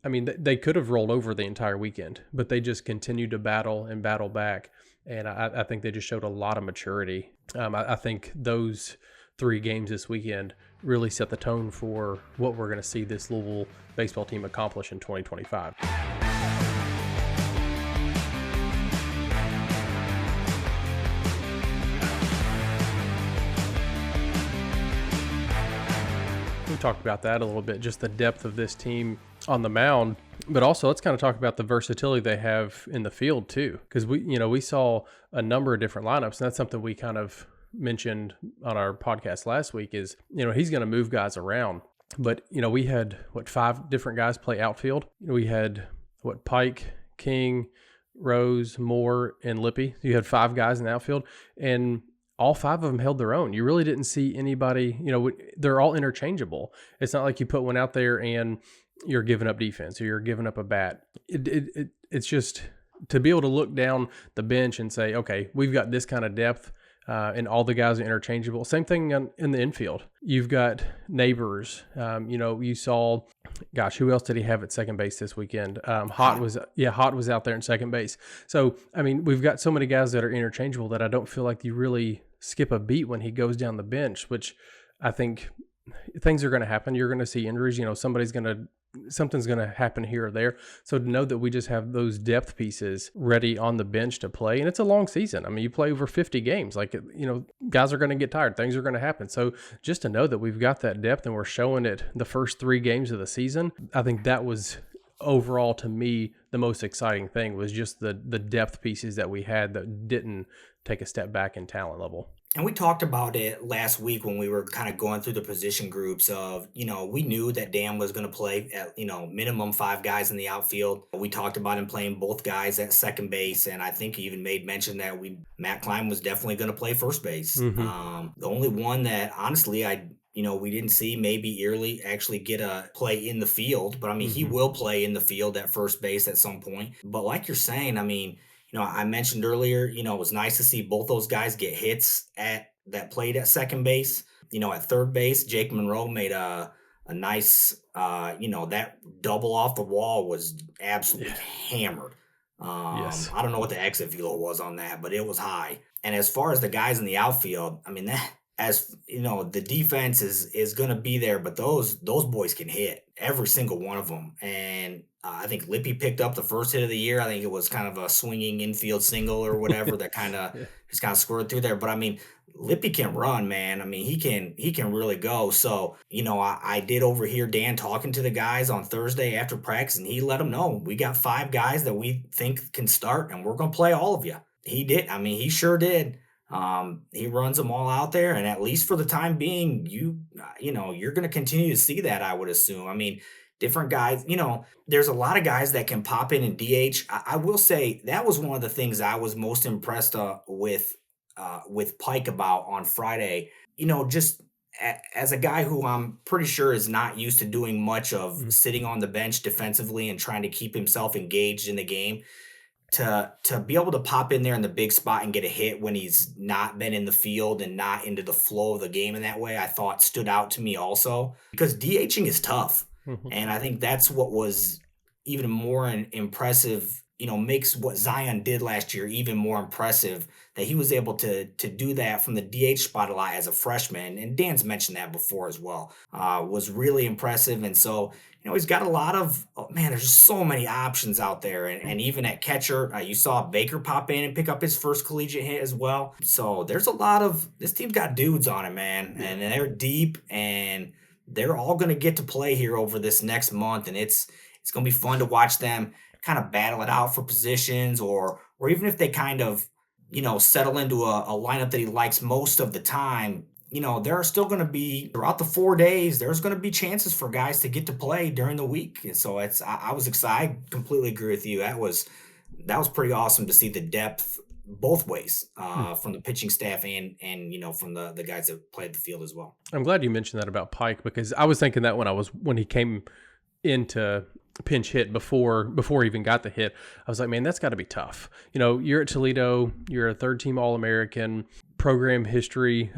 I mean, they could have rolled over the entire weekend, but they just continued to battle and battle back. And I think they just showed a lot of maturity. I think those 3 games this weekend really set the tone for what we're going to see this Louisville baseball team accomplish in 2025. We talked about that a little bit, just the depth of this team on the mound, but also let's kind of talk about the versatility they have in the field too. Because we saw a number of different lineups, and that's something we kind of mentioned on our podcast last week is, he's going to move guys around. But, we had 5 different guys play outfield. We had Pike, King, Rose, Moore, and Lippy. You had 5 guys in the outfield, and all 5 of them held their own. You really didn't see anybody, they're all interchangeable. It's not like you put one out there and you're giving up defense or you're giving up a bat. It's just to be able to look down the bench and say, okay, we've got this kind of depth and all the guys are interchangeable. Same thing in the infield. You've got Neighbors. You saw, who else did he have at second base this weekend? Hott was out there in second base. So, I mean, we've got so many guys that are interchangeable that I don't feel like you really skip a beat when he goes down the bench, which I think things are going to happen. You're going to see injuries. Something's going to happen here or there. So to know that we just have those depth pieces ready on the bench to play, and it's a long season. I mean, you play over 50 games. Guys are going to get tired. Things are going to happen. So just to know that we've got that depth and we're showing it the first 3 games of the season, I think that was overall to me the most exciting thing was just the depth pieces that we had that didn't take a step back in talent level. And we talked about it last week when we were kind of going through the position groups of, we knew that Dan was going to play at, minimum 5 guys in the outfield. We talked about him playing both guys at second base. And I think he even made mention that Matt Klein was definitely going to play first base. Mm-hmm. The only one that honestly, we didn't see maybe Early actually get a play in the field, but I mean, he will play in the field at first base at some point. But like you're saying, I mean, I mentioned earlier, it was nice to see both those guys get hits that played at second base. At third base, Jake Monroe made a nice, that double off the wall was absolutely hammered. Yes. I don't know what the exit velo was on that, but it was high. And as far as the guys in the outfield, I mean, the defense is going to be there, but those boys can hit, every single one of them. And I think Lippy picked up the first hit of the year. I think it was kind of a swinging infield single or whatever that kind of just kind of squirted through there. But I mean, Lippy can run, man. I mean, he can really go. So, I did overhear Dan talking to the guys on Thursday after practice, and he let them know we got 5 guys that we think can start, and we're going to play all of you. He did. I mean, he sure did. He runs them all out there, and at least for the time being, you're going to continue to see that, I would assume. I mean, different guys, there's a lot of guys that can pop in and DH. I will say that was one of the things I was most impressed with Pike about on Friday. Just as a guy who I'm pretty sure is not used to doing much of sitting on the bench defensively and trying to keep himself engaged in the game. To be able to pop in there in the big spot and get a hit when he's not been in the field and not into the flow of the game in that way, I thought stood out to me also, because DHing is tough. And I think that's what was even more impressive, makes what Zion did last year even more impressive, that he was able to do that from the DH spot a lot as a freshman. And Dan's mentioned that before as well, was really impressive. And so, he's got a lot of, there's just so many options out there. And even at catcher, you saw Baker pop in and pick up his first collegiate hit as well. So there's this team's got dudes on it, man. And they're deep, and they're all going to get to play here over this next month. And it's going to be fun to watch them kind of battle it out for positions, or even if they kind of, settle into a lineup that he likes most of the time. There are still going to be, throughout the 4 days, there's going to be chances for guys to get to play during the week. And so I was excited. I completely agree with you. That was pretty awesome to see the depth both ways, from the pitching staff and from the guys that played the field as well. I'm glad you mentioned that about Pike, because I was thinking that when he came into pinch hit before he even got the hit, I was like, man, that's got to be tough. You're at Toledo, you're a 3rd-team All-American, program history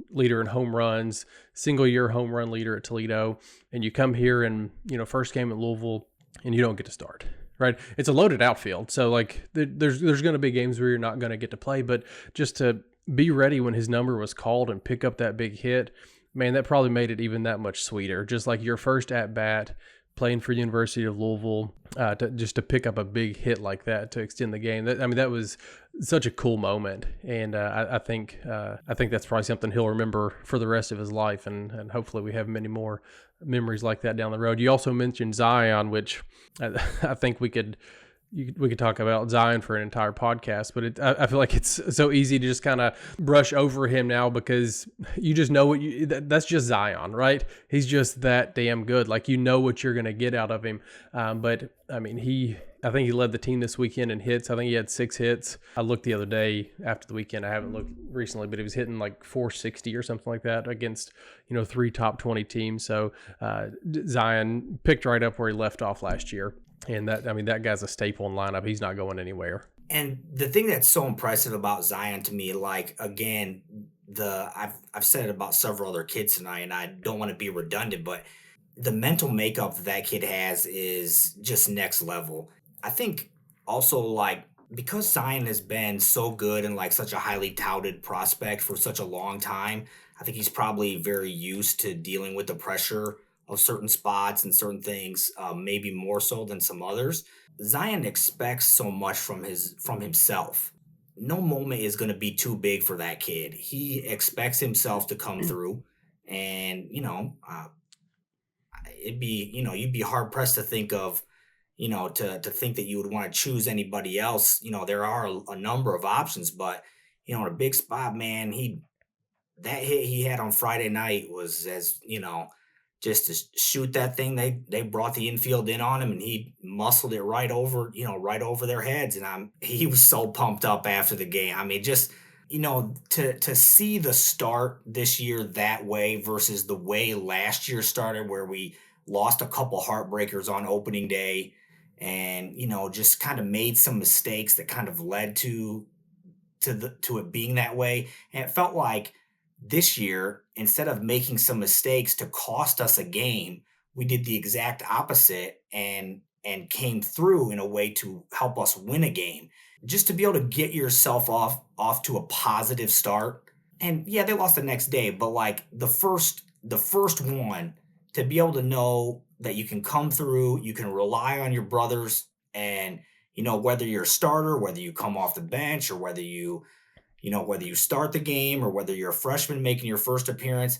leader in home runs, single-year home run leader at Toledo, and you come here and, first game at Louisville, and you don't get to start. Right, it's a loaded outfield, so like there's going to be games where you're not going to get to play, but just to be ready when his number was called and pick up that big hit, man, that probably made it even that much sweeter. Just like your first at bat, playing for University of Louisville, to pick up a big hit like that to extend the game. That was such a cool moment, and I think that's probably something he'll remember for the rest of his life, and hopefully we have many more memories like that down the road. You also mentioned Zion, which I think we could talk about Zion for an entire podcast, but I feel like it's so easy to just kind of brush over him now because you just know that's just Zion, right? He's just that damn good. Like, you know what you're going to get out of him. But I mean, I think he led the team this weekend in hits. I think he had 6 hits. I looked the other day after the weekend. I haven't looked recently, but he was hitting like 460 or something like that against, 3 top 20 teams. So Zion picked right up where he left off last year. And that guy's a staple in lineup. He's not going anywhere. And the thing that's so impressive about Zion to me, like, again, I've said it about several other kids tonight, and I don't want to be redundant, but the mental makeup that kid has is just next level. I think also, like, because Zion has been so good and like such a highly touted prospect for such a long time, I think he's probably very used to dealing with the pressure of certain spots and certain things, maybe more so than some others. Zion expects so much from himself. No moment is going to be too big for that kid. He expects himself to come through, and you'd be hard pressed to think of, to think that you would want to choose anybody else. There are a number of options, but in a big spot, man, that hit he had on Friday night was, as just to shoot that thing. They brought the infield in on him, and he muscled it right over their heads. And he was so pumped up after the game. I mean, just to see the start this year that way versus the way last year started, where we lost a couple heartbreakers on opening day, and just kind of made some mistakes that kind of led to it being that way. And it felt like this year, instead of making some mistakes to cost us a game, we did the exact opposite and came through in a way to help us win a game. Just to be able to get yourself off to a positive start. And yeah, they lost the next day, but like the first one, to be able to know that you can come through, you can rely on your brothers, and whether you're a starter, whether you come off the bench, or whether you start the game, or whether you're a freshman making your first appearance,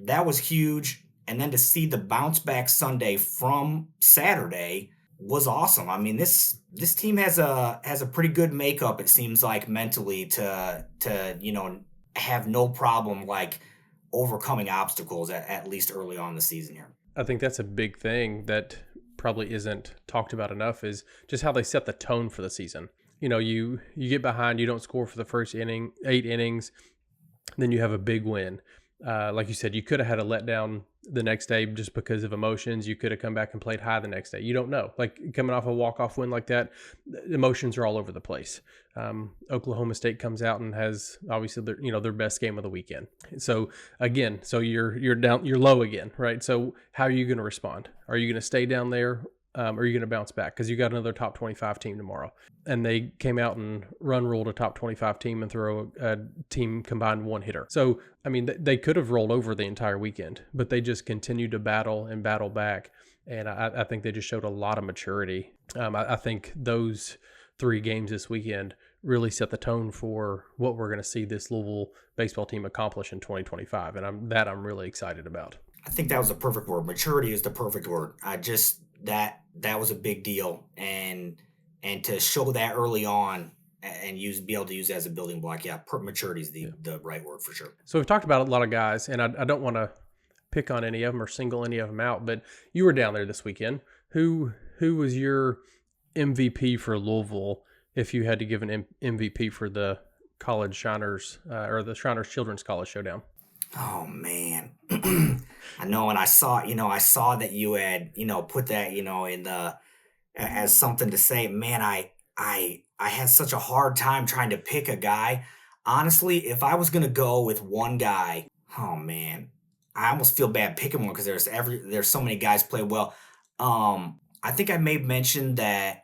that was huge. And then to see the bounce back Sunday from Saturday was awesome. I mean, this team has a pretty good makeup, it seems like, mentally to have no problem like overcoming obstacles at least early on in the season here. I think that's a big thing that probably isn't talked about enough, is just how they set the tone for the season. You get behind, you don't score for the first 8 innings, then you have a big win. Like you said, you could have had a letdown the next day just because of emotions. You could have come back and played high the next day. You don't know. Like, coming off a walk-off win like that, emotions are all over the place. Oklahoma State comes out and has obviously their best game of the weekend. So again, you're down, you're low again, right? So how are you going to respond? Are you going to stay down there? Or are you going to bounce back? Because you got another top 25 team tomorrow. And they came out and ruled a top 25 team and throw a team combined 1 hitter. So, I mean, they could have rolled over the entire weekend, but they just continued to battle and battle back. And I think they just showed a lot of maturity. I think those 3 games this weekend really set the tone for what we're going to see this Louisville baseball team accomplish in 2025. And I'm really excited about. I think that was the perfect word. Maturity is the perfect word. That was a big deal, and to show that early on and be able to use that as a building block. Yeah, maturity is the right word for sure. So we've talked about a lot of guys, and I don't want to pick on any of them or single any of them out, but you were down there this weekend. Who was your MVP for Louisville if you had to give an MVP for the College Shiners or the Shriners Children's College Showdown? Oh man. I know, and I saw that you had, put that, in the as something to say. Man, I had such a hard time trying to pick a guy. Honestly, if I was gonna go with one guy, oh man, I almost feel bad picking one because there's so many guys play well. I think I may mention that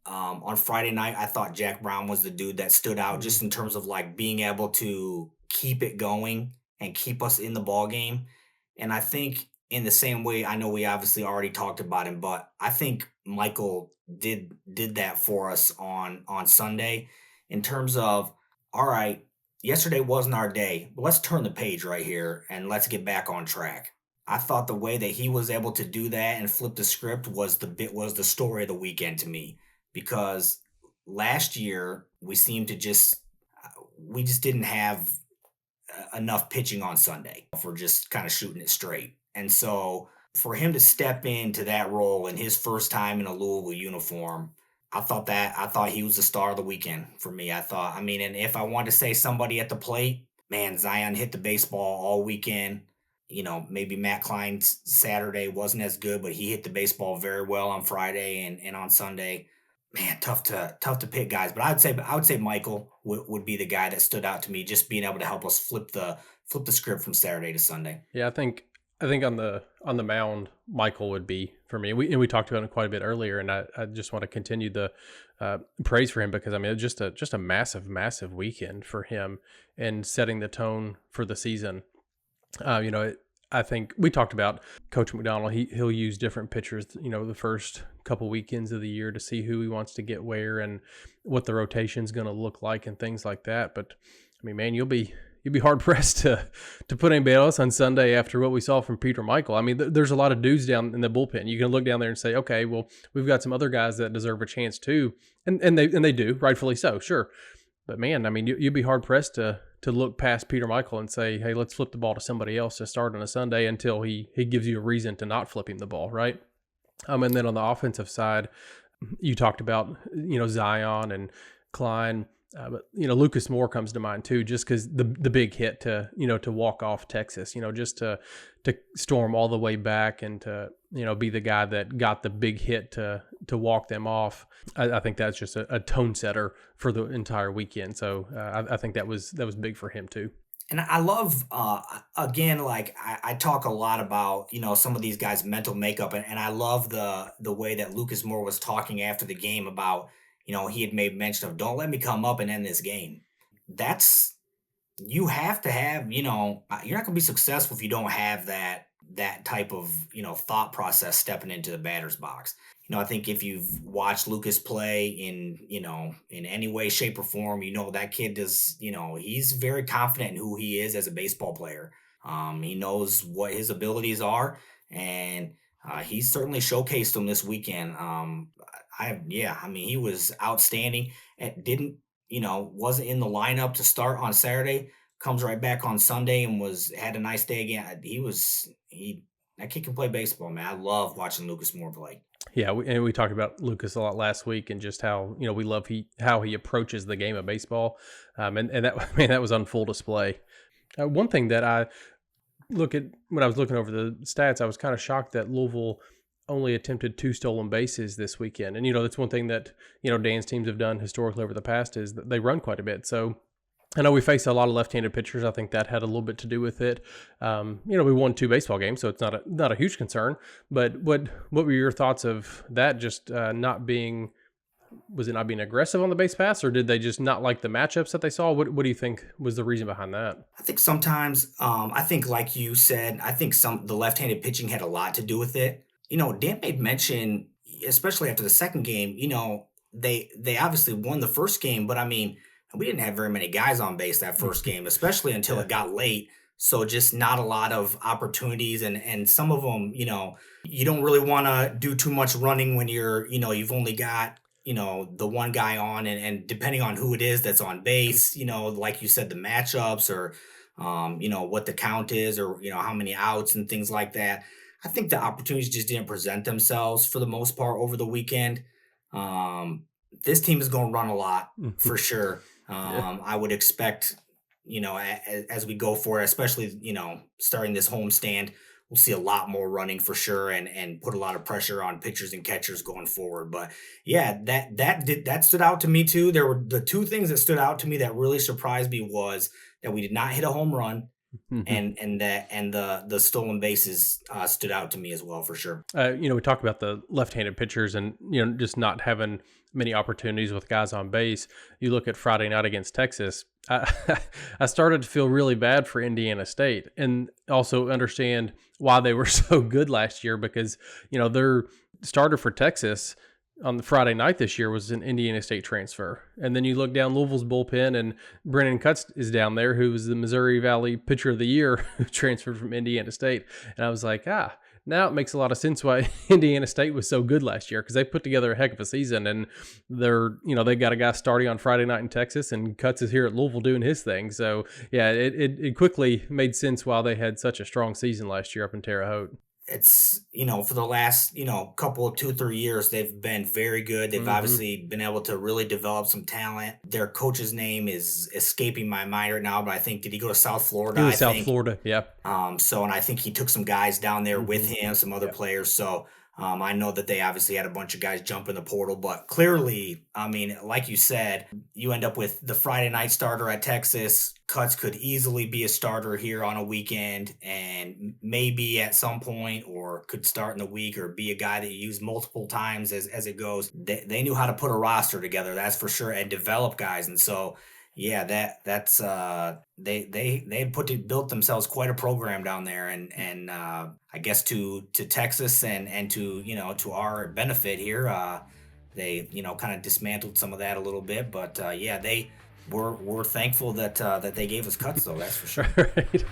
on Friday night, I thought Jack Brown was the dude that stood out Mm. just in terms of like being able to keep it going and keep us in the ball game. And I think in the same way, I know we obviously already talked about him, but I think Michael did that for us on Sunday in terms of, all right, yesterday wasn't our day, but let's turn the page right here and let's get back on track. I thought the way that he was able to do that and flip the script was the story of the weekend to me, because last year we seemed to just we just didn't have enough pitching on Sunday for just kind of shooting it straight. And so for him to step into that role in his first time in a Louisville uniform, I thought he was the star of the weekend for me. I mean, and if I wanted to say somebody at the plate, man, Zion hit the baseball all weekend. Maybe Matt Klein's Saturday wasn't as good, but he hit the baseball very well on Friday and on Sunday. Man, tough to pick guys, but I would say Michael would be the guy that stood out to me, just being able to help us flip the script from Saturday to Sunday. Yeah, I think on the mound, Michael would be for me. We talked about it quite a bit earlier, and I just want to continue the praise for him because I mean it's just a massive weekend for him and setting the tone for the season. I think we talked about Coach McDonald. He'll use different pitchers, the first couple weekends of the year to see who he wants to get where and what the rotation's going to look like and things like that. But I mean, man, you'll be hard pressed to put anybody else on Sunday after what we saw from Peter Michael. I mean, there's a lot of dudes down in the bullpen. You can look down there and say, okay, well, we've got some other guys that deserve a chance too, and they do, rightfully so, sure. But man, I mean, you'd be hard pressed to look past Peter Michael and say, hey, let's flip the ball to somebody else to start on a Sunday until he gives you a reason to not flip him the ball, right? And then on the offensive side, you talked about Zion and Klein, but Lucas Moore comes to mind too, just because the big hit to walk off Texas, just to storm all the way back and to be the guy that got the big hit to walk them off. I think that's just a tone setter for the entire weekend. So I think that was big for him too. And I love, again, like I talk a lot about, some of these guys' mental makeup, and I love the way that Lucas Moore was talking after the game about, he had made mention of, don't let me come up and end this game. That's you have to have, you're not going to be successful if you don't have that type of, thought process stepping into the batter's box. I think if you've watched Lucas play in any way, shape, or form, that kid does, he's very confident in who he is as a baseball player. He knows what his abilities are, and he certainly showcased them this weekend. Yeah, I mean, he was outstanding. And wasn't in the lineup to start on Saturday. Comes right back on Sunday and had a nice day again. That kid can play baseball, man. I love watching Lucas Moore play. Yeah, and we talked about Lucas a lot last week, and just how we love how he approaches the game of baseball, and that man, that was on full display. One thing that I look at when I was looking over the stats, I was kind of shocked that Louisville only attempted 2 stolen bases this weekend, and that's one thing that Dan's teams have done historically over the past is that they run quite a bit. So I know we face a lot of left-handed pitchers. I think that had a little bit to do with it. We won 2 baseball games, so it's not a huge concern. But what were your thoughts of that? Just not being, was it not being aggressive on the base pass, or did they just not like the matchups that they saw? What do you think was the reason behind that? I think sometimes, I think like you said, I think the left-handed pitching had a lot to do with it. Dan made mention, especially after the second game. They obviously won the first game, but I mean, we didn't have very many guys on base that first game, especially until Yeah. it got late. So just not a lot of opportunities, and some of them, you don't really want to do too much running when you've only got the one guy on, and depending on who it is that's on base, like you said, the matchups or what the count is, or how many outs and things like that. I think the opportunities just didn't present themselves for the most part over the weekend. Um, this team is going to run a lot for sure. Yeah. I would expect, as we go for it, especially, starting this homestand, we'll see a lot more running for sure, and put a lot of pressure on pitchers and catchers going forward. But yeah, that stood out to me too. There were the 2 things that stood out to me that really surprised me was that we did not hit a home run, Mhm. And the stolen bases stood out to me as well for sure. We talk about the left-handed pitchers and just not having many opportunities with guys on base. You look at Friday night against Texas. I, I started to feel really bad for Indiana State, and also understand why they were so good last year, because their starter for Texas on the Friday night this year was an Indiana State transfer. And then you look down Louisville's bullpen, and Brennan Cutts is down there, who was the Missouri Valley Pitcher of the Year, who transferred from Indiana State. And I was like, now it makes a lot of sense why Indiana State was so good last year, because they put together a heck of a season, and they got a guy starting on Friday night in Texas, and Cutts is here at Louisville doing his thing. So yeah, it quickly made sense why they had such a strong season last year up in Terre Haute. It's for the last couple of 2-3 years they've been very good. They've Hmm. obviously been able to really develop some talent. Their coach's name is escaping my mind right now, but I think, did he go to South He Florida, I was South think? Florida, yeah. And I think he took some guys down there with Hmm. him, some other Yeah. players. So I know that they obviously had a bunch of guys jump in the portal, but clearly, I mean, like you said, you end up with the Friday night starter at Texas. Cuts could easily be a starter here on a weekend, and maybe at some point, or could start in the week, or be a guy that you use multiple times as it goes. They knew how to put a roster together, that's for sure, and develop guys. And so yeah, that's they had built themselves quite a program down there, and I guess to Texas and to our benefit here, they kind of dismantled some of that a little bit, but yeah, we're thankful that they gave us Cuts, though, that's for sure. Right.